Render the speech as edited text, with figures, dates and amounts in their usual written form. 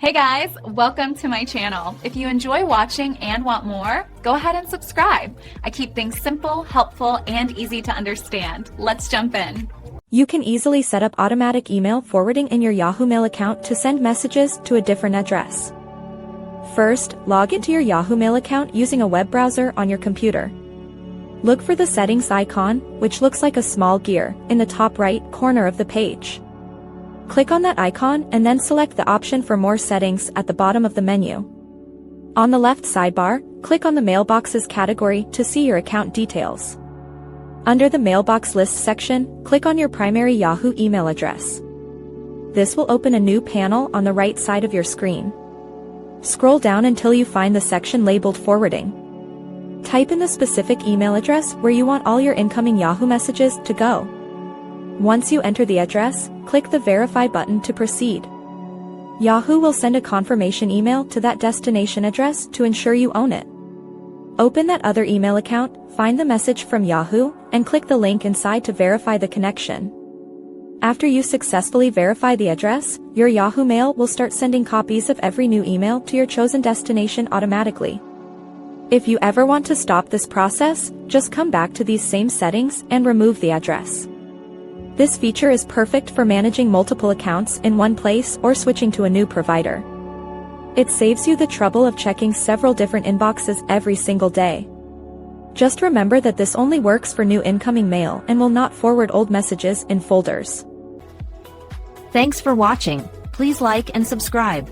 Hey guys, welcome to my channel. If you enjoy watching and want more, go ahead and subscribe. I keep things simple, helpful, and easy to understand. Let's jump in. You can easily set up automatic email forwarding in your Yahoo Mail account to send messages to a different address. First, log into your Yahoo Mail account using a web browser on your computer. Look for the settings icon, which looks like a small gear, in the top right corner of the page. Click on that icon and then select the option for more settings at the bottom of the menu. On the left sidebar, click on the Mailboxes category to see your account details. Under the Mailbox List section, click on your primary Yahoo email address. This will open a new panel on the right side of your screen. Scroll down until you find the section labeled Forwarding. Type in the specific email address where you want all your incoming Yahoo messages to go. Once you enter the address, click the Verify button to proceed. Yahoo will send a confirmation email to that destination address to ensure you own it. Open that other email account, find the message from Yahoo, and click the link inside to verify the connection. After you successfully verify the address, your Yahoo Mail will start sending copies of every new email to your chosen destination automatically. If you ever want to stop this process, just come back to these same settings and remove the address. This feature is perfect for managing multiple accounts in one place or switching to a new provider. It saves you the trouble of checking several different inboxes every single day. Just remember that this only works for new incoming mail and will not forward old messages in folders. Thanks for watching. Please like and subscribe.